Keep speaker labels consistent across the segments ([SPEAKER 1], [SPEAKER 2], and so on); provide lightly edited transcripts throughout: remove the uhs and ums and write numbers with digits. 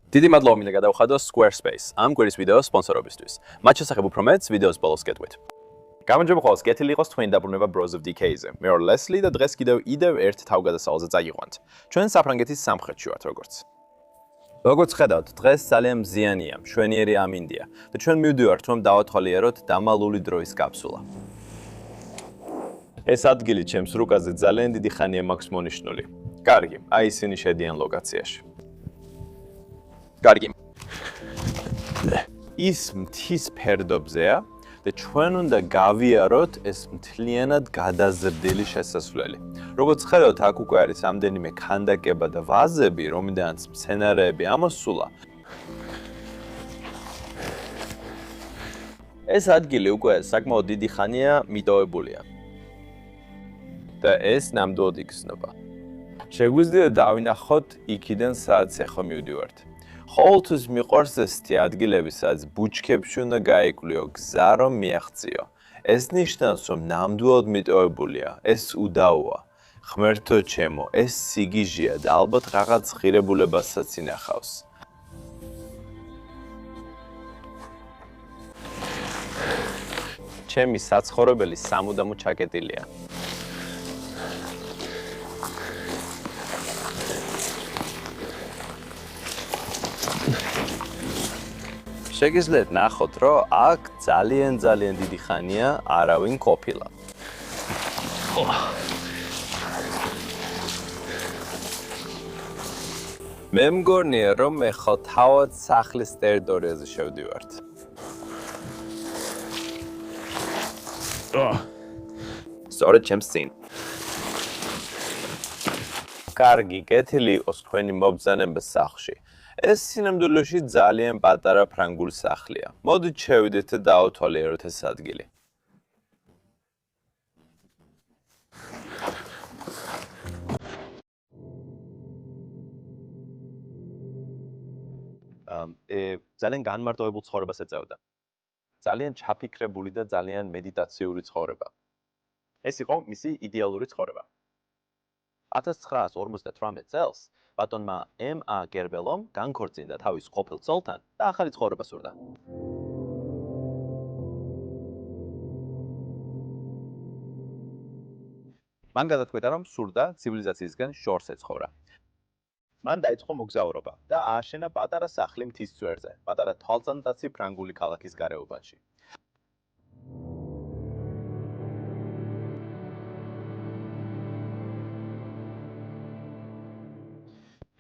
[SPEAKER 1] დიდი მადლობა მინდა გადავხადო Squarespace ამ კვირის ვიდეოს სპონსორობისთვის. მათ შესახებ უფრო მეტს ვიდეოს ბოლოს გეტყვით. გამარჯობა ხოლოს, გეთილი იყოს თქვენი დაბრუნება Bros of Decay-ზე. მე ვარ Leslie და დღეს კიდევ ერთ თავგადასავალზე წაიყვანთ. ჩვენ საფრანგეთის სამხრეთში ვართ როგორც. როგორც ხედავთ, დღეს ძალიან მზიანია, მშვენიერი ამინდია და ჩვენ მივდივართ რომ დავათვალიეროთ დამალული დროის კაფსულა. ეს ადგილი ჩემს რუკაზე ძალიან დიდი ხანია მაქვს მონიშნული. კარგი, აი ისინი შედიან ლოკაციაში. კარგი. ის მთის ფერდობზეა და ჩვენ უნდა გავიაროთ ეს მთლიანად გადაზრდილი შესასვლელი. როგორც ხედავთ, აქ უკვე არის ამდენიმე ქანდაკება და ვაზები, რომლიდანაც მცენარეები ამოსულა. ეს ადგილი უკვე საკმაოდ დიდი ხანია მიტოვებულია. და ეს ნამდვილად იგრძნობა. შეგვიძლია დავინახოთ იქიდან სადაც ახლა მივდივართ. ყოველთვის მიყვარს ესეთი ადგილები, სადაც ბუჩქებში უნდა გაიკვლიო, გზა რომ მიაღწიო. ეს ნიშნავს, რომ ნამდვილად მიტოვებულია, ეს უდავოა. ღმერთო ჩემო, ეს სიგიჟეა და ალბათ რაღაც ღირებულებასაც ინახავს. ჩემი საცხოვრებელი სამუდამო ჩაკეტილია. შეგიძლიათ ნახოთ, რომ აქ ძალიან დიდი ხანია არავინ ყოფილა. მე მგონია, რომ მე ხო თავად სახლის ტერიტორიაზე შევდივართ. სწორედ ჩემს წინ. კარგი, კეთილი იყოს თქვენი მობრძანება სახლში. ეს სინამდვილეში ძალიან პატარა ფრანგული სახლია. მოდით შევიდეთ და დავთვალიეროთ ეს ადგილი. ძალიან განმარტოვებულ ცხოვრებას ეწეოდა. ძალიან ჩაფიქრებული და ძალიან მედიტაციური ცხოვრება. ეს იყო მისი იდეალური ცხოვრება. 1958 წელს ბატონმა M.A. გერბელომ განქორწინდა თავის ყოფილ ცოლთან და ახალი ცხოვრება სურდა. მან გადაწყვიტა, რომ სურდა ცივილიზაციისგან შორს ეცხოვრა. მან დაიწყო მოგზაურობა და ააშენა პატარა სახლი მთის წვერზე, პატარა თვალწარმტაცი ფრანგული ქალაქის გარეუბანში.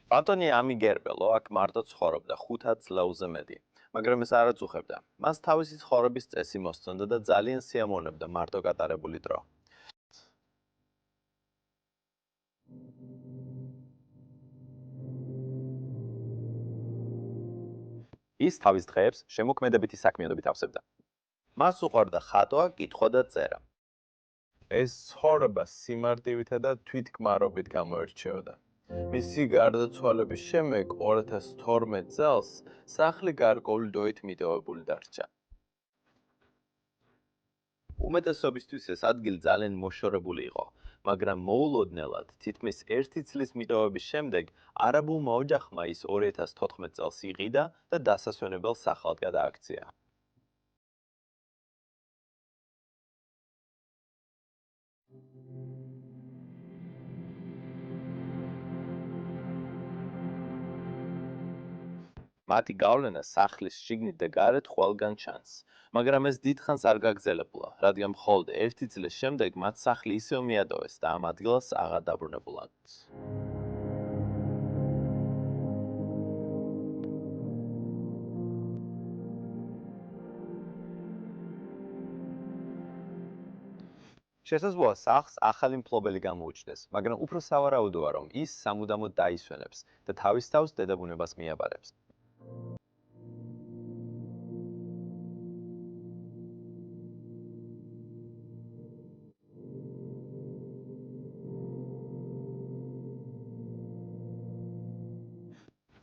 [SPEAKER 1] ბატონი ამი გერბელო აქ მარტო ცხოვრობდა 5 წლებზე მეტი, მაგრამ ეს არ აწუხებდა. მას თავისი ცხოვრების წესი მოსწონდა და ძალიან სიამოვნებდა მარტო გატარებული დრო. ის თავის დღეებს შემოქმედებითი საქმიანობით ავსებდა. მას უყვარდა ხატვა, კითხვა და წერა. ეს ცხოვრება სიმარტივითა და თვითკმარობით გამოირჩეოდა. მისი გარდაცვალების შემდეგ 2012 წელს სახლი გარკვეული დროით მიტოვებული დარჩა. უმეტესობისთვის ეს ადგილი ძალიან მოშორებული იყო, მაგრამ მოულოდნელად თითქმის 1 წლის მიტოვების შემდეგ არაბულმა ოჯახმა ის 2014 წელს იყიდა და დასასვენებელ სახლად გადააქცია. მათი გავლენა სახლის შიგნით და გარეთ ყველგან ჩანს, მაგრამ ეს დიდხანს არ გაგრძელებულა, რადგან მხოლოდ 1 წლის შემდეგ მათ სახლი ისევ მიატოვეს და ამ ადგილას აღარ დაბრუნებულან. შესაძლოა სახლს ახალი მფლობელი გამოუჩნდეს, მაგრამ უფრო სავარაუდოა, რომ ის სამუდამოდ დაისვენებს და თავის თავს დედაბუნებას მიაბარებს.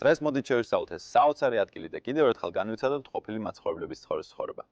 [SPEAKER 1] დღეს მოდით შევისწავლოთ ეს საოცარი ადგილი და კიდევ ერთხელ განვიცადოთ ყოფილი მაცხოვრებლების ცხოვრება.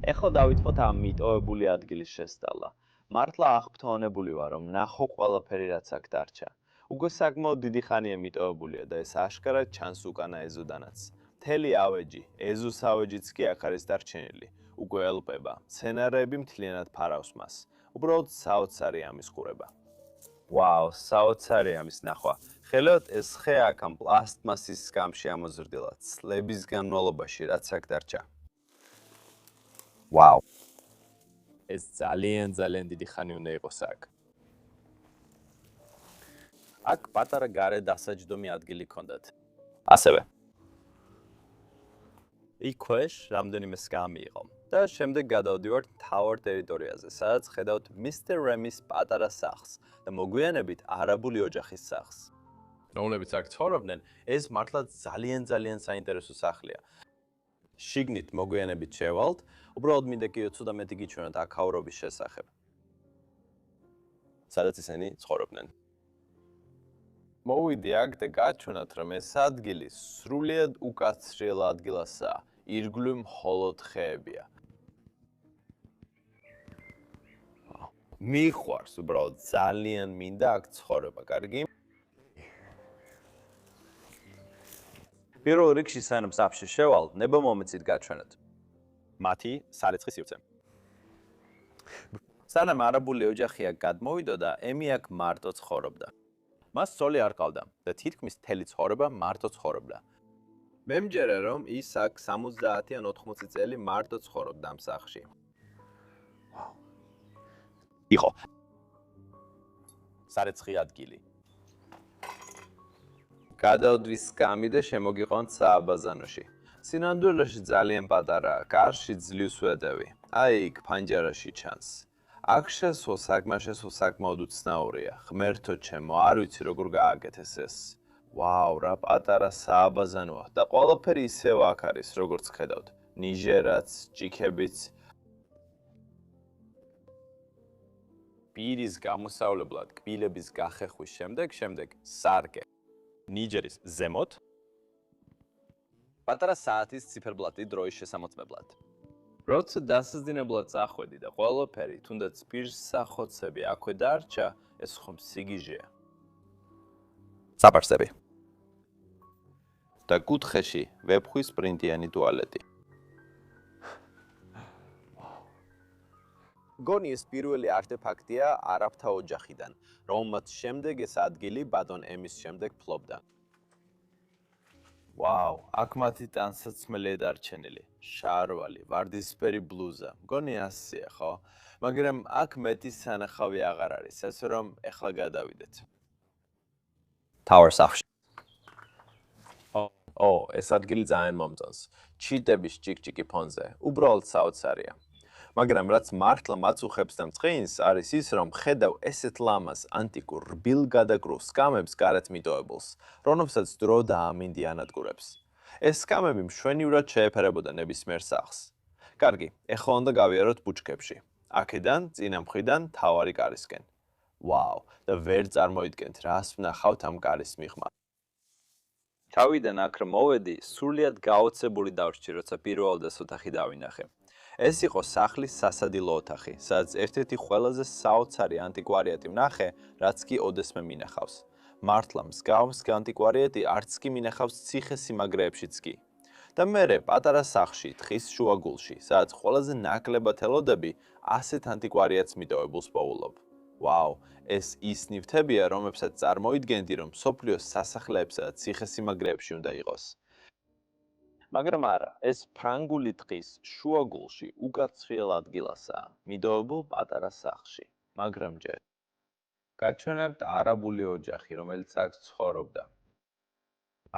[SPEAKER 2] ეხლა დავიწყოთ ამ მიტოვებული ადგილის შესწავლა. მართლა აღფრთოვანებული ვარ, რომ ნახო ყველაფერი რაც აქ დარჩა. უკვე საკმაოდ დიდი ხანია მიტოვებულია და ეს აშკარად ჩანს უკანა ეზოდანაც. მთელი ავეჯი, ეზოს ავეჯიც კი აქ არის დარჩენილი. უკვე ელპება, მცენარეები მთლიანად ფარავს მას. უბრალოდ საოცარი ამის ყურება. ვაუ, საოცარი ამის ნახვა. ხელოთ ეს ხე აქ ამ პლასტმასის სკამში ამოზრდილა წლების განმავლობაში, რაც აქ დარჩა. ვაუ. ეს ძალიან დიდი ხანი უნდა იყოს აქ. აქ პატარა გარე დასაჯდომი ადგილი ჰქონდათ. ასევე. იქ ქვეშ რამდენიმე სკამი იყო და შემდეგ გადავდივართ თავარ ტერიტორიაზე, სადაც ხედავთ მისტერ რემის პატარა სახლს და მოგვიანებით არაბული ოჯახის სახლს. რომლებიც აქ ცხოვრობდნენ, ეს მართლა ძალიან საინტერესო სახლია. შიგნით მოგვიანებით შევალთ, უბრალოდ მინდა კიდევ ცოტა მეტი გიჩვენოთ აქაურობის შესახებ. სადაც ისინი ცხოვრობდნენ. მოვიდი აქ და გაჩვენოთ, რომ ეს ადგილი სრულიად უკაცრიელ ადგილასაა. ირგვლივ მხოლოდ ხეებია. მიყვარს უბრალოდ ძალიან მინდა აქ ცხოვრება, კარგი? პირველ რიგში სანამ სახლში შევალ, ნება მომეცით გაჩვენოთ. მათი სარეცხი სივრცე. სანამ არაბული ოჯახი აქ გადმოვიდოდა, ემი აქ მარტო ცხოვრობდა. მას ცოლი არ ყავდა და თითქმის მთელი ცხოვრება მარტო ცხოვრობდა. მე მჯერა, რომ ის აქ 70 ან 80 წელი მარტო ცხოვრობდა ამ სახლში. იყო სარეცხი ადგილი. გადავდვის სკამი და შემოგიყვანთ სააბაზანოში. სინამდვილეში ძალიან პატარაა, კარში ძლივს ვედევი. აი იქ ფანჯარაში ჩანს. აქ შესვლა საკმაოდ უცნაურია. ღმერთო ჩემო, არ ვიცი როგორ გააკეთეს ეს. ვაუ, რა პატარა სააბაზანოა და ყველაფერი ისევ აქ არის, როგორც ხედავთ. ნიჟერაც, ჭიქებიც. პირის გამოსავლებლად კბილების გახეხვის შემდეგ სარკე. ნიჯერის ზემოთ. პატარა საათის ციფერბლატი დროის შესამოწმებლად. როცა დასაძინებლად წახვედი და ყველაფერი, თუნდაც პირს სახოცები აქვე დარჩა, ეს ხომ სიგიჟეა. საპარსები. და კუთხეში ვებხვის პრინტიანი ტუალეტი. გონი ეს პირველი არტეფაქტია არაბთა ოჯახიდან, რომელმაც შემდეგ ეს ადგილი ბატონ ემის შემდეგ ფლობდა. ვაუ, აქ მათი ტანსაცმელია დარჩენილი. შარვალი, ვარდისფერი ბლუზა. მგონი ასეა, ხო? მაგრამ აქ მეტი სანახავი აღარ არის, ასე რომ ეხლა გადავიდეთ. Tower სახლში. ეს ადგილი ძალიან მომწონს. ჩიტების ჭიკჭიკი ფონზე. უბრალოდ საოცარია. მაგრამ რაც მართლა მაწუხებს და მწყინს, არის ის, რომ ხედავ ესეთ ლამაზ ანტიკურ რბილ გადაკრულ სკამებს გარეთ მიტოვებულს, რომლებსაც დრო დაამინდი ანადგურებს. ეს სკამები მშვენივრად შეეფერებოდა ნებისმიერ სახლს. კარგი, ეხლა უნდა გავიაროთ ბუჩქებში. აქედან, წინა მხრიდან, თავარი კარისკენ. ვაუ, და ვერ წარმოიდგენთ, რას ვნახავთ ამ კარის მიღმა. თავიდან აქ რომ მოვედი, სრულიად გაოცებული დავრჩი, როცა პირველად ეს ოთახი დავინახე. ეს იყო სახლის სასადილო ოთახი, სადაც ერთ-ერთი ყველაზე საოცარი ანტიკვარიატი ვნახე, რაც კი ოდესმე მინახავს. მართლა მსგავსი ანტიკვარიატი არც კი მინახავს ციხე-სიმაგრეებშიც კი. და მერე პატარა სახლში, თხის შუაგულში, სადაც ყველაზე ნაკლებად ელოდები, ასეთ ანტიკვარიატს მიტოვებულს პოულობ. ვაუ, ეს ის ნივთებია, რომლებსაც წარმოიდგენდი, რომ მსოფლიოს სასახლეებსა და ციხე-სიმაგრეებში უნდა იყოს. მაგრამ არა, ეს ფრანგული ტყის შუაგულში უკაცრიელ ადგილასაა, მიდოვებულ პატარა სახლში. მაგრამ ჯერ გაჩვენებთ არაბული ოჯახი, რომელიც აქ ცხოვრობდა.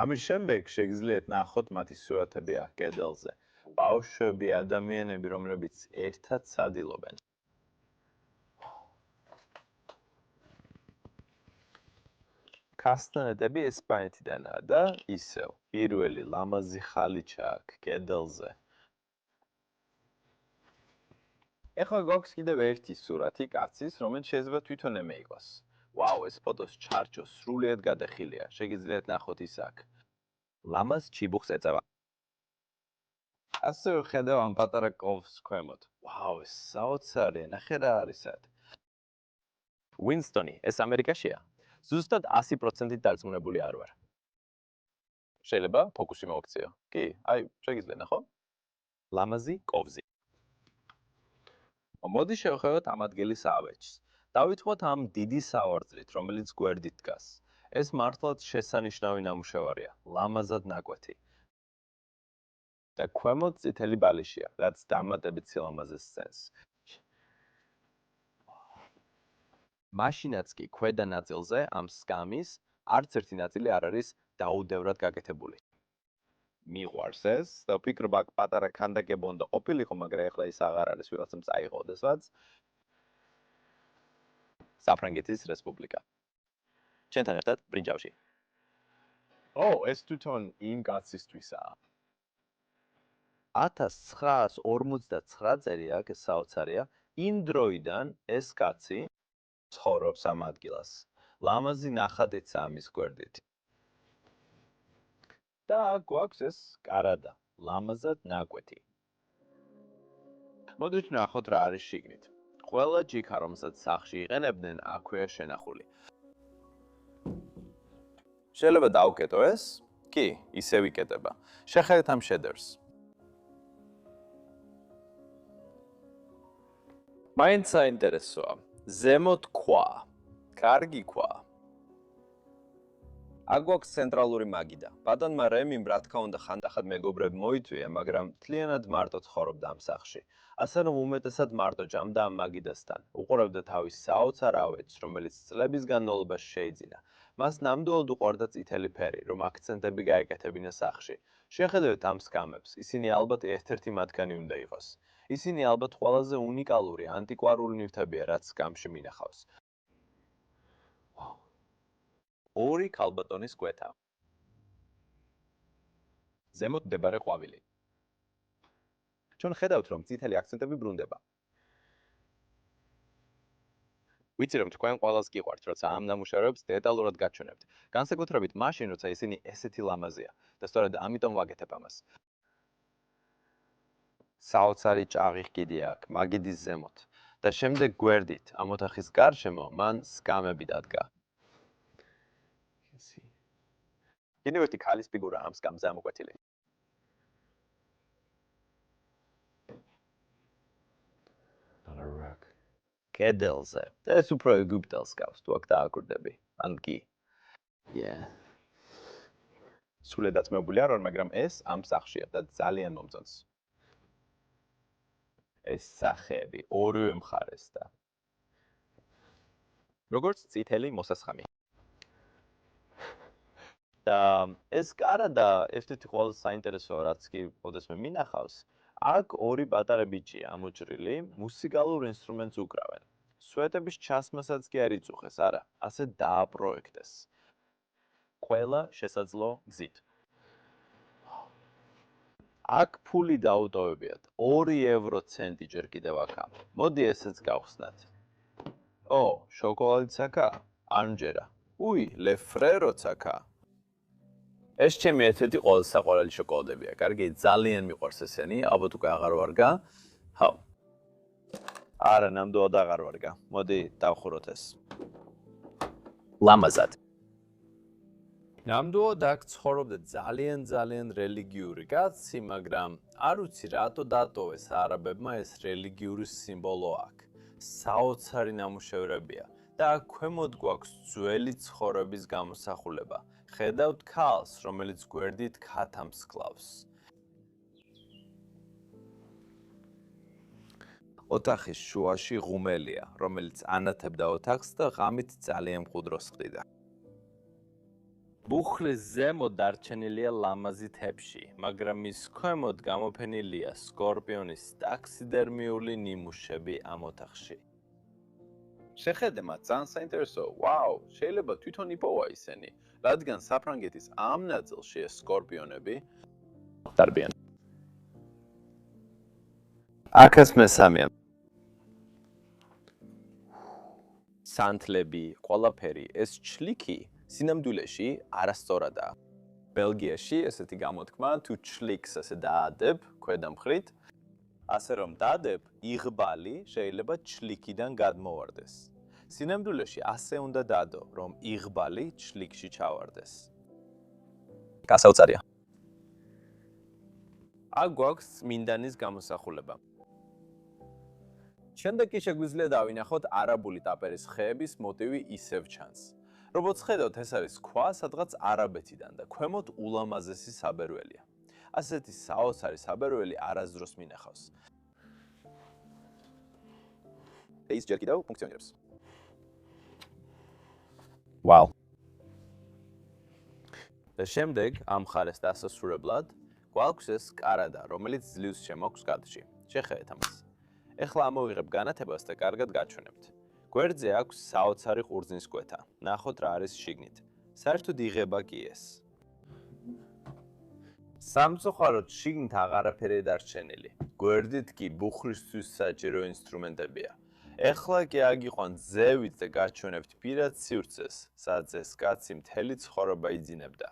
[SPEAKER 2] ამის შემდეგ შეგიძლიათ ნახოთ მათი სურათები აქ კედელზე. ბავშვები, ადამიანები, რომლებიც ერთად სადილობენ. კასტანეტები ესპანეთიდანაა და ისევ პირველი ლამაზი ხალიჩა აქ კედელზე. ეხლა გვაქვს კიდევ ერთი სურათი კაცის, რომელიც შეიძლება თვითონ ემე იყოს. ვაუ, ეს ფოტოს ჩარჩო სრულიად გადახილია. შეგიძლიათ ნახოთ ის აქ. ლამაზ ჩიბუხს ეწევა. ასევე ხედავ ამ პატარა კოვს ქვემოთ. ვაუ, ეს საოცარია, ნახე რა არის სად.
[SPEAKER 3] უინსტონი, ეს ამერიკაშია. ზუსტად 100%-ით დარწმუნებული არ ვარ.
[SPEAKER 2] შეიძლება ფოკუსი მოვაქციო. კი, აი, შეგიძლია ნახო.
[SPEAKER 3] ლამაზი კოვზი.
[SPEAKER 2] მოდი შევხედოთ ამ ადგილის ავეჯს. დავითმოთ ამ დიდი სავარძლით, რომელიც გვერდით დგას. ეს მართლაც შესანიშნავი ნამუშევარია, ლამაზად ნაკვეთი. და ქვემოთ წითელი ბალიშია, რაც დამატებით სილამაზეს სცენს.
[SPEAKER 3] მაშინაც კი ქვედა ნაწილზე ამ სკამის არც ერთი ნაწილი არ არის დაუდევრად გაკეთებული.
[SPEAKER 2] მიყვარს ეს და ვფიქრობ აქ პატარა ქანდაკება უნდა ყოფილიყო, მაგრამ ეხლა ის აღარ არის, ვიღაცამ წაიღოდესვაც.
[SPEAKER 3] საფრანგეთის რესპუბლიკა. ჩვენთან ერთად ბრინჯაოში.
[SPEAKER 2] ეს თვითონ იმ კაცისთვისაა.
[SPEAKER 3] 1959 წელი აქ ეს საოცარია, იმ დროიდან ეს კაცი
[SPEAKER 2] ცხოვრობს ამ ადგილას. ლამაზი ნახატიც ამის გვერდით. და აქ გვაქვს ეს კარადა, ლამაზად ნაკვეთი. მოდით ნახოთ რა არის შიგნით. ყველა ჯიქა, რომელსაც სახში იყენებდნენ, აქვეა შენახული. შეიძლება დავკეტო ეს? კი, ისე ვიკეტება. შეხედეთ ამ შედევრს. მაინც საინტერესოა. ზემოთ ქვა. კარგი ქვა. აქ გვაქვს ცენტრალური მაგიდა. ბატონმა რემიმ რა თქმა უნდა ხანდახან მეგობრები მოიწვია, მაგრამ მთლიანად მარტო ცხოვრობდა ამ სახლში. ასე რომ უმეტესად მარტო ჭამდა ამ მაგიდასთან. უყურებდა თავის საოცარ ავეჯს, რომელიც წლების განმავლობაში შეიძინა. მას ნამდვილად უყვარდა წითელი ფერი, რომ აქცენტები გაეკეთებინა სახლში. შეხედეთ ამ სკამებს, ისინი ალბათ ერთ-ერთი მათგანი უნდა იყოს. ისინი ალბათ ყველაზე უნიკალური ანტიკვარული ნივთებია, რაც სკამში მინახავს.
[SPEAKER 3] ორი ქალბატონის კვეთა. ზემოთ მდებარე ყვავილი. ჩვენ ხედავთ, რომ წითელი აქცენტები ბრუნდება. ვიცი, რომ თქვენ ყველას გიყვართ, როცა ამ ნამუშევრებს დეტალურად გაჩვენებთ. განსაკუთრებით მაშინ, როცა ისინი ესეთი ლამაზია და სწორედ ამიტომ ვაკეთებ ამას.
[SPEAKER 2] საოცარი ჭაღი ხიდი აქ, მაგიდის ზემოთ. და შემდეგ გვერდით, ამ ოთახის გარშემო, მან სკამები დადგა.
[SPEAKER 3] კიდევ ერთი ქალის ფიგურა ამ სკამზე ამოკვეთილი.
[SPEAKER 2] კედელზე. და ეს უფრო ეგვიპტელს გავს, თუ აქ დააკვირდები. ან კი.
[SPEAKER 3] სულე დაწმებული არ ვარ, მაგრამ ეს ამ სახლშია და ძალიან მომწონს.
[SPEAKER 2] ეს სახეები ორივე მხარეს და
[SPEAKER 3] როგორც წითელი მოსასხამი.
[SPEAKER 2] და ეს კარადა ერთ-ერთი ყველაზე საინტერესოა, რაც კი ოდესმე მინახავს. აქ ორი პატარა ბიჭია ამოჭრილი, მუსიკალურ ინსტრუმენტს უკრავენ. სვეტების ჩასმასაც კი არ იწუხეს, არა, ასე დააპროექტეს.
[SPEAKER 3] ყველა შესაძლო გზით.
[SPEAKER 2] აქ ფული დაუტოვებიათ 2 ევრო ცენტი ჯერ კიდევ აქა. მოდი ესეც გავხსნათ. შოკოლადიც აქა? ანჯერა. ლეფრეროც აქა. ეს ჩემი ერთ-ერთი ყველაზე საყვარელი შოკოლადებია. კარგი, ძალიან მიყვარს ესენი, ალბათ უკვე აღარ ვარგა. არა, ნამდვილად აღარ ვარგა. მოდი დავხუროთ ეს.
[SPEAKER 3] ლამაზად.
[SPEAKER 2] ნამდვილად აქ ცხოვრობდა ძალიან რელიგიური კაცი, მაგრამ არ ვიცი რატო დატოვეს არაბებმა ეს რელიგიური სიმბოლო აქ. საოცარი ნამუშევრებია და აქ ქვემოთ გვაქვს ძველი ცხოვრების გამოსახულება. ხედავთ ქალს, რომელიც გვერდით ქათამს კლავს. ოთახის შუაში ღუმელია, რომელიც ანათებდა ოთახს და ღამით ძალიან მყუდროს ხდიდა. ბუხლის ზემოთ დარჩენილია ლამაზი თეფში, მაგრამ მის ქვემოთ გამოფენილია სკორპიონის ტაქსიდერმიული ნიმუშები ამ ოთახში. შეხედე მათ, ძალიან საინტერესოა. ვაუ, შეიძლება თვითონ იპოვა ისინი, რადგან საფრანგეთის ამ ნაწილში ეს სკორპიონები
[SPEAKER 3] დარბიან.
[SPEAKER 2] აქაც მესამეა. სანთლები, ყველაფერი, ეს ჩლიქი სინამდვილეში არასწორადაა. ბელგიაში ესეთი გამოთქმა თუ ჩლიქს ასე დაადებ ქვედა მხრით, ასე რომ დადებ, იღბალი შეიძლება ჩლიქიდან გადმოვარდეს. სინამდვილეში ასე უნდა დადო, რომ იღბალი ჩლიქში ჩავარდეს. გასაოცარია. აქ გვაქვს წმინდანის გამოსახულება. შემდეგ კი შეგვიძლია დავინახოთ არაბული ტაპერის ხეების მოტივი ისევ ჩანს. როგორც ხედავთ, ეს არის ქვა სადღაც არაბეთიდან და ქვემოთ ულამაზესი საბერველია. ასეთი საოცარი საბერველი არასდროს მინახავს. ის ჯერ კიდევ ფუნქციონირებს. ვაუ. და შემდეგ ამ ხარეს დასასრულებლად გვაქვს ეს კარადა, რომელიც ძლივს შემოქვს კადრში. შეხედეთ ამას. ეხლა ამოვიღებ განათებას და კარგად გაჩვენებთ. გვერდზე აქვს საოცარი ყურძნის კვეთა. ნახოთ რა არის შიგნით. საერთოდ იღება კი ეს. სამწუხაროდ შიგნით აღარაფერია დარჩენილი. გვერდით კი ბუხრისთვის საჭირო ინსტრუმენტებია. ეხლა კი აგიყვან ზევით და გაჩვენებთ პირად სივრცეს, სადაც ეს კაცი მთელი ცხოვრება იძინებდა.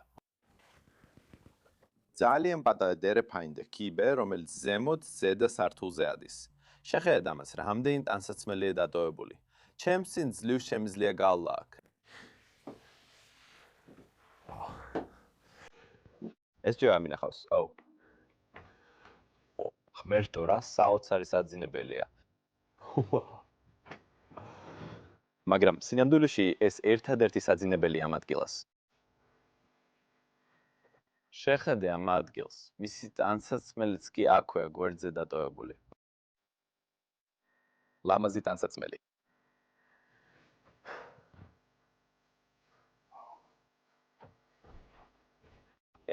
[SPEAKER 2] ძალიან პატარა დერეფაინდა კიბე, რომელიც ზემოთ ზედა სართულზე ადის. შეხედეთ ამას, რამდენი ტანსაცმელია დატოვებული. ჩემს წინ ძლივს შემიძლია გავლა აქ. ეს ჯერ ამინახავს. ღმერთო, რა საოცარი საძინებელია. მაგრამ სინამდვილეში ეს ერთადერთი საძინებელი ამ ადგილას. შეხედე ამ ადგილს. მისი ტანსაცმელიც კი აქვეა გვერდზე დატოვებული. ლამაზი ტანსაცმელი.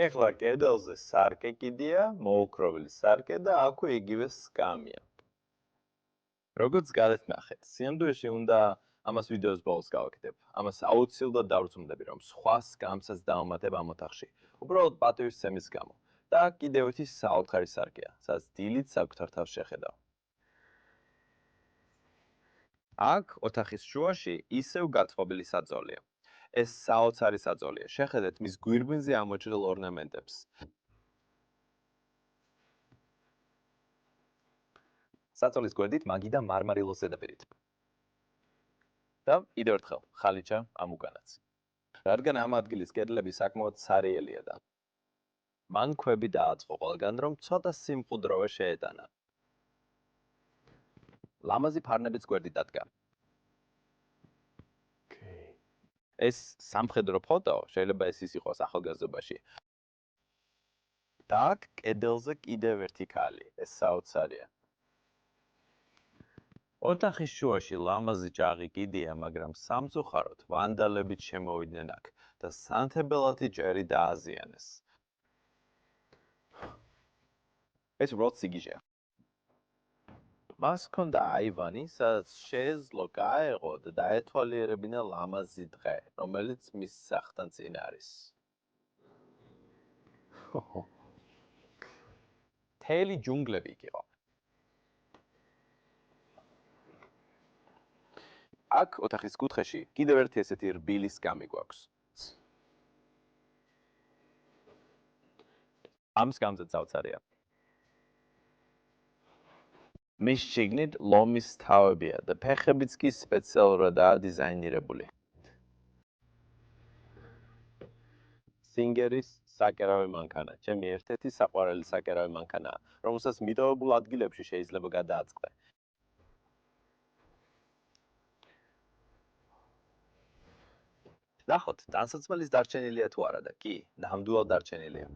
[SPEAKER 2] ეხლა კედელზე სარკე კიდია, მოოქროვილი სარკე და აქვე იგივე სკამია. როგორც გადავნახეთ, სინამდვილეში უნდა ამას ვიდეოს ბოლოს გავაკეთებ. ამას აუცილებლად დავრძნდები, რომ სხვა სკამსაც დავამატებ ამ ოთახში. უბრალოდ პატივისცემის გამო. და კიდევ ერთი საოთხარი სარკეა, სადაც დილით საკუთარ თავს შეხედავ. აქ ოთახის შუაში ისევ გათხოვილი საძოლია. ეს საოცარი საძოლია. შეხედეთ მის გვირგვინზე ამოჭრილ ორნამენტებს. საძოლის გვერდით მაგი და მარმარილოს ზედაპირით. და კიდევ ერთხელ ხალიჩა ამ უკანაც. რადგან ამ ადგილის კედლები საკმაოდ ცარიელია და მან ქვები დააწყო ყველგან, რომ ცოტა სიმყუდროვე შეეტანა. ლამაზი ფარნებიც გვერდით დადგა. ეს სამხედრო ფოტო შეიძლება ეს იყოს ახალგაზრდობაში. და აქ კედელზე კიდევ ერთი ქალი, ეს საოცარია. ოთახის შუაში ლამაზი ჭაღი კიდია, მაგრამ სამწუხაროდ ვანდალებით შემოვიდნენ აქ და სანთებელათი ჭერი დააზიანეს. ეს უბრალოდ სიგიჟეა. მას ჰქონდა აივანი, სადაც შეეძლო გაეღო და დაეთვალიერებინა ლამაზი დღე, რომელიც მის სახლთან წინ არის. მთელი ჯუნგლები იქ იყო. აქ ოთახის კუთხეში კიდევ ერთი ესეთი რბილი სკამი გვაქვს. ამ სკამზე საოცარია. მის შიგნით ლომის თავებია და ფეხებიც კი სპეციალურადაა დიზაინირებული. სინგერის საკერავი მანქანა, ჩემი ერთ-ერთი საყვარელი საკერავი მანქანაა, რომელსაც მიტოვებულ ადგილებში შეიძლება გადააწყდე. ნახოთ, ტანსაცმელის დარჩენილია თუ არა და კი, ნამდვილად დარჩენილია.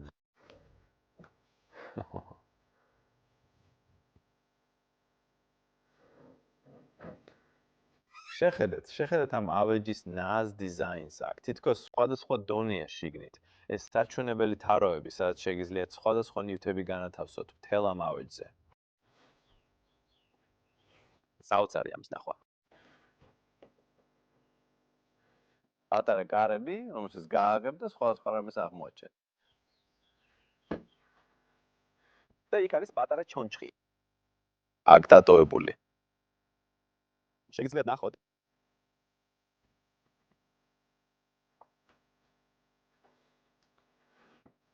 [SPEAKER 2] შეხედეთ ამ ავეჯის ნაზ დიზაინს აქ. თითქოს სხვადასხვა დონეა შიგნით. ეს საჩვენებელი თაროები, სადაც შეგიძლიათ სხვადასხვა ნივთები განათავსოთ მთელ ამ ავეჯზე. საოცარია ამის ნახვა. პატარა კარები, რომელსაც გააღებ და სხვადასხვა რამეს აღმოაჩენ. და იქ არის პატარა ჩონჩხი. აქ დატოვებული. შეგიძლიათ ნახოთ.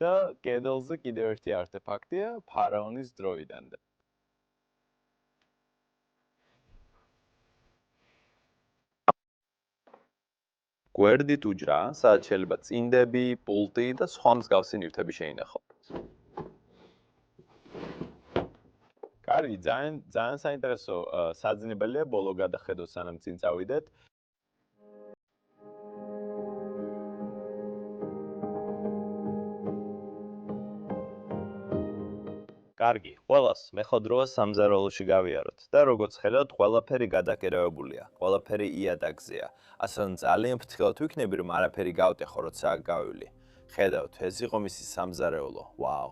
[SPEAKER 3] და კედელზე კიდევ ერთი არტეფაქტია ფარაონის დროიდან. გვერდით უჯრა, სადაც შეიძლება წინდები, პულტი და სხვა მსგავსი ნივთები შეინახოთ. კარგი, ძალიან საინტერესო საძინებელია ბოლო გადახედოთ სანამ წინ წავიდეთ. კარგი, ყველას მეხოდროა სამზარეულოში გავიაროთ და როგორც ხედავთ, ყველაფერი გადაკერევებულია, ყველაფერი იადაგზეა. ასე რომ ძალიან ფრთხილად ვიქნები, რომ არაფერი გავტეხო, როცა აქ გავივლი. ხედავთ, ეს იყო მისი სამზარეულო. ვაუ.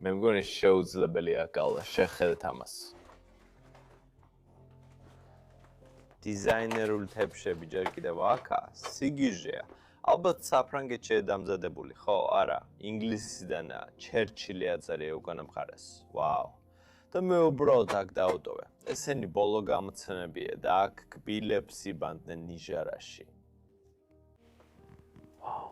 [SPEAKER 3] მე მგონი შეუძლებელია გავლა, შეხედეთ ამას. დიზაინერული თეფშები ჯერ კიდევ აქა, სიგიჟეა. ალბათ საფრანგეთშია დამზადებული, ხო? არა, ინგლისიდანაა, ჩერჩილი აწერია უკანა მხარეს. ვაუ. და მე უბრალოდ აქ დავუტოვე. ესენი ბოლო გამოცემებია და აქ კბილებს იბანდნენ ნიჟარაში. ვაუ.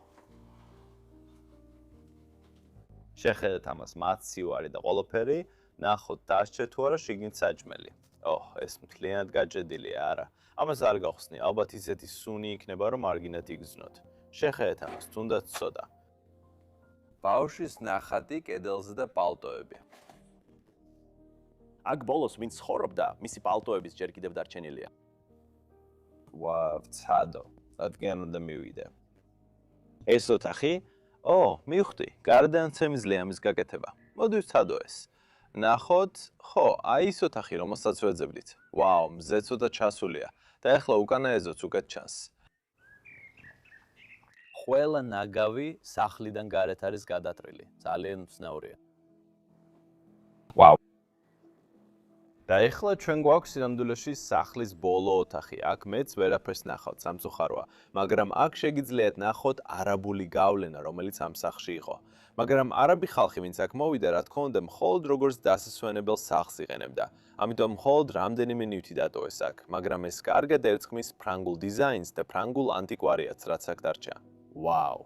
[SPEAKER 3] შეხედეთ ამას, მაცივარი და ყველაფერი, ნახოთ დასჭე თუ არა შიგნით საჭმელი. ეს მთლიანად გაჭედილია, არა. ამას არ გავხსნი, ალბათ ისეთი სუნი იქნება, რომ არგინათ იგრძნოთ. შეხედეთ ამას, თუნდაც ცოტა. ბავშვის ნახატი კედელზე და პალტოები. აქ ბოლოს ვინც ცხოვრობდა, მისი პალტოების ჯერ კიდევ დარჩენილია. ვცადო, რადგან უნდა მივიდე. ეს ოთახი? მივხვდი, გარდააცემისლია ამის გაკეთება. მოდი ვცადო ეს. ნახოთ, ხო, აი ის ოთახი, რომელსაც ვეძებდით. ვაუ, მზე ცოტა ჩასულია და ეხლა უკანა ეზოც უკეთ ჩანს. ყველა ნაგავი სახლიდან გარეთ არის გადატრილი. ძალიან უცნაურია. ვაუ. და ეხლა ჩვენ გვაქვს სინამდვილეში სახლის ბოლო ოთახი. აქ მეც ვერაფერს ნახავთ, სამწუხაროა, მაგრამ აქ შეგიძლიათ ნახოთ არაბული გავლენა, რომელიც ამ სახლში იყო. მაგრამ არაბი ხალხი, ვინც აქ მოვიდა, რა თქმა უნდა, მხოლოდ როგორც დასასვენებელ სახლს იყენებდა. ამიტომ მხოლოდ რამდენიმე ნივთი დატოვეს აქ, მაგრამ ეს კარგად ერწყმის ფრანგულ დიზაინს და ფრანგულ ანტიკვარიატს, რაც აქ დარჩა. ვაუ.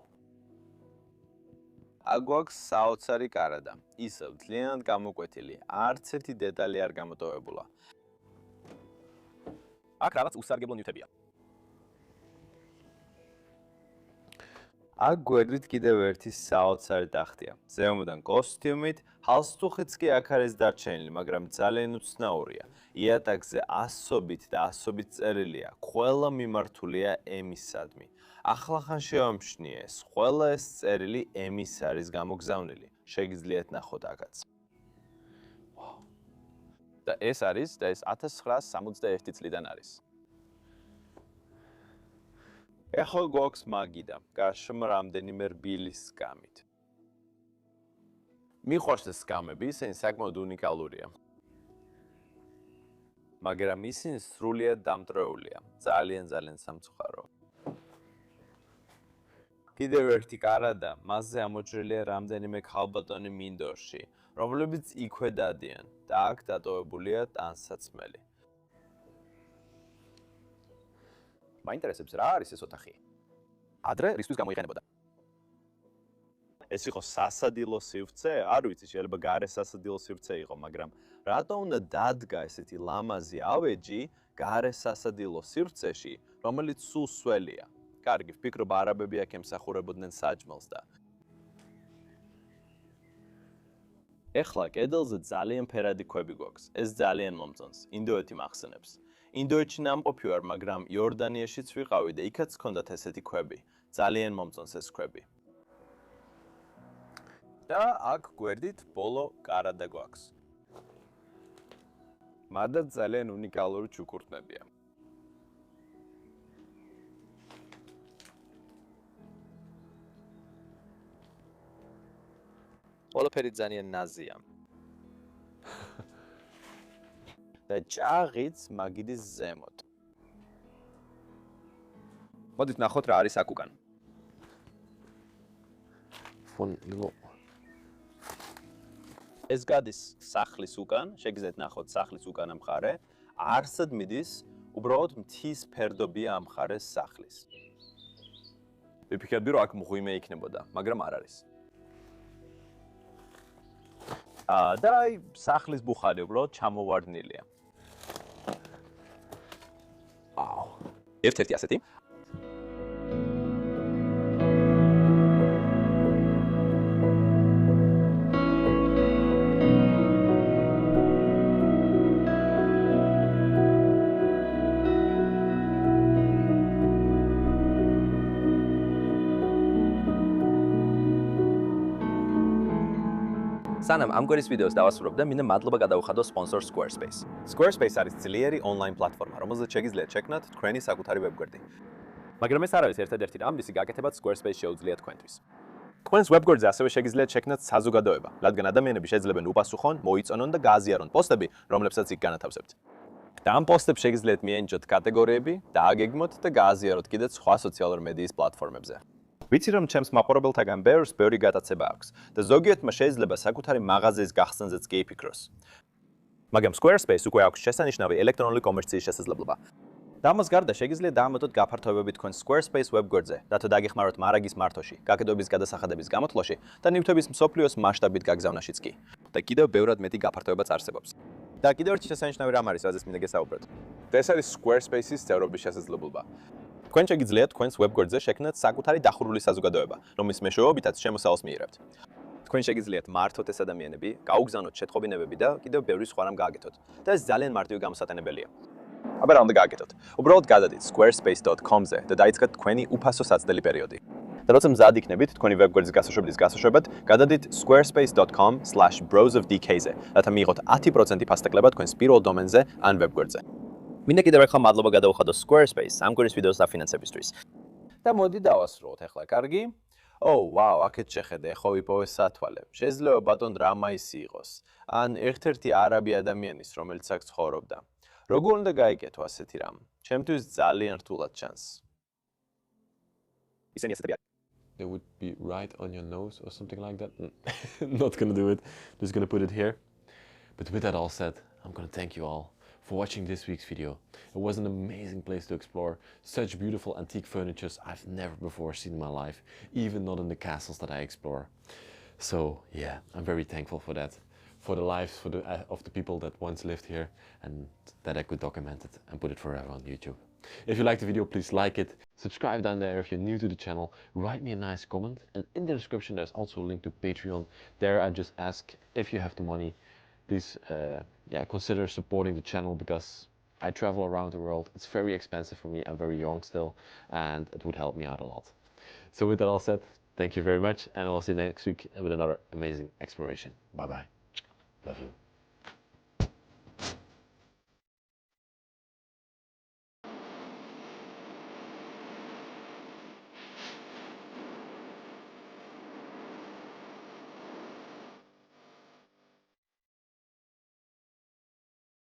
[SPEAKER 3] აქ გვაქვს საოცარი კარადა. ისევ ძალიან გამოკვეთილი, არც ერთი დეტალი არ გამოტოვებულა. აქ რაღაც უსარგებლო ნივთებია. აქ გვერდით კიდევ ერთი საოცარი ტახტია. ზემოდან კოსტიუმით, ჰალსტუხიც კი აქ არის დარჩენილი, მაგრამ ძალიან უცნაურია. იატაკზე ასობით და ასობით წერილია, ყველა მიმართულია ემისადმი. ახლახან შევამჩნიე ეს, ყველა ეს წერილი ემის არის გამოგზავნილი. შეგიძლიათ ნახოთ აქაც. და ეს 1961 წლიდან არის. ეხლა გვაქვს მაგიდა, გარშემო რამდენიმე რბილის სკამით. მიყვარს ეს სკამები, ისინი საკმაოდ უნიკალურია. მაგრამ ისინი სრულიად დამტრეულია, ძალიან სამწუხაროა. კიდევ ერთი კარადა, მასზე ამოჭრილია რამდენიმე ქალბატონი მინდორში, რომლებიც იქვე დადიან და აქ დატოვებულია ტანსაცმელი. მაინტერესებს რა არის ეს ოთახი? ადრე რისთვის გამოიყენებოდა? ეს იყო სასადილო სივრცე? არ ვიცი, შეიძლება გარე სასადილო სივრცე იყო, მაგრამ რატომ უნდა დადგა ესეთი ლამაზი ავეჯი გარე სასადილო სივრცეში, რომელიც სულ სველია? კარგი, ვფიქრობ არაბები აქ ემსახურებოდნენ საჭმელს და ეხლა კედელზე ძალიან ფერადი ქვები გვაქვს. ეს ძალიან მომწონს. ინდოეთი მახსენებს. ინდოეთში ნამყოფი ვარ, მაგრამ იორდანიაშიც ვიყავი და იქაც ჰქონდათ ესეთი ქვები. ძალიან მომწონს ეს ქვები. და აქ გვერდით ბოლო კარადა გვაქვს. მადაც ძალიან უნიკალური ჩუქურთმებია. ყველაფერი ძალიან ნაზია. და ჭაღიც მაგიდის ზემოთ. მოდით ნახოთ რა არის აქ უკან. ეს გადის სახლის უკან, შეგიძლიათ ნახოთ სახლის უკანა მხარე, არსად მიდის, უბრალოდ მთის ფერდობია ამ მხარეს სახლის.
[SPEAKER 2] ვიფიქრებდი, რომ აქ მღვიმე იქნებოდა, მაგრამ არ არის. და აი სახლის ბუხარი უბრალოდ ჩამოვარდნილია. აუ. ერთ-ერთი ასეთი. სანამ ამ გვერის ვიდეოს დავასრულებდა, მინდა მადლობა გადავუხადო სპონსორ Squarespace. Squarespace არის ძლიერი ონლაინ პლატფორმა, რომელზეც შეგიძლიათ შექმნათ თქვენი საკუთარი ვებგვერდი. მაგრამ ეს არ არის ერთადერთი რამ, რისი გაკეთებაც Squarespace შეუძლია თქვენთვის. თქვენს ვებგვერდზე ასევე შეგიძლიათ შექმნათ საზოგადოება, რადგან ადამიანები შეძლებენ უპასუხონ, მოიწონონ და გააზიარონ პოსტები, რომლებსაც იქ განათავსებთ. და ამ პოსტებს შეგიძლიათ მიენიჭოთ კატეგორიები, დააგეგმოთ და გააზიაროთ კიდეც სხვა სოციალურ მედიის პლატფორმებზე. ვიცი რომ ჩემს მაყურებელთაგან ბევრს ბევრი გატაცება აქვს და ზოგიერთმა შეიძლება საკუთარი მაღაზიის გახსნაზეც კი იფიქროს. მაგრამ Squarespace უკვე აქვს შესანიშნავი ელექტრონული კომერციის შესაძლებლობა. და ამას გარდა შეგიძლიათ დაამატოთ გაფართოებები თქვენ Squarespace ვებგვერდზე, რათა დაგეხმაროთ მარაგის მართოში, გაკეთების გადასახადების გამოთვლაში და ნივთების მსოფლიოს მასშტაბით გაგზავნაშიც კი. და კიდევ ბევრად მეტი გაფართოებაც არსებობს. და კიდევ ერთი შესანიშნავი რამ არის, რაზეც მინდა გესაუბროთ. და ეს არის Squarespace-ის წევრობის შესაძლებლობა. თქვენ შეგიძლიათ თქვენს ვებგვერდზე შექმნათ საკუთარი დახურული საზოგადოება, რომლის მეშვეობითაც შემოსავალს მიიღებთ. თქვენ შეგიძლიათ მართოთ ეს ადამიანები, გაუგზავნოთ შეტყობინებები და კიდევ ბევრი სხვა რამ გააკეთოთ. და ეს ძალიან მარტივი გამოსატანებელია. აბა რა უნდა გააკეთოთ? უბრალოდ გადადით squarespace.com-ზე და დაიწყეთ თქვენი უფასო საცდელი პერიოდი. და როცა მზად იქნებით თქვენი ვებგვერდის გასაშვებლის გასაშვებად, გადადით squarespace.com/browseofdk-ზე, რათა მიიღოთ 10% ფასტეკლება თქვენს პირველ დომენზე ან ვებგვერდზე. მინდა კიდევ ერთხელ მადლობა გადავუხადო Squarespace ამ გვერის ვიდეოს დაფინანსებისთვის. და მოდი დავასრულოთ ახლა, კარგი? ვაუ, აქეთ შეხედე, ხო ვიპოვე სათვალე. შეიძლება ბატონ რამაისი იყოს, ან ერთ-ერთი არაბი ადამიანის, რომელიც აქ ცხოვრობდა. როგორ უნდა გაიგეთო ასეთი რამ? ჩემთვის ძალიან რთულად ჩანს. ისინი ასეთები არიან.
[SPEAKER 4] They would be right on your nose or something like that. Not gonna do it. Just gonna put it here. But with that all said, I'm gonna thank you all for watching this week's video. It was an amazing place to explore. Such beautiful antique furnitures I've never before seen in my life, even not in the castles that I explore. So yeah, I'm very thankful for that, for the lives of the people that once lived here and that I could document it and put it forever on YouTube. If you liked the video, please like it. Subscribe down there if you're new to the channel. Write me a nice comment. And in the description, there's also a link to Patreon. There I just ask if you have the money. Please consider supporting the channel because I travel around the world. It's very expensive for me. I'm very young still, and it would help me out a lot. So with that all said, thank you very much, and I'll see you next week with another amazing exploration. Bye bye. Love you.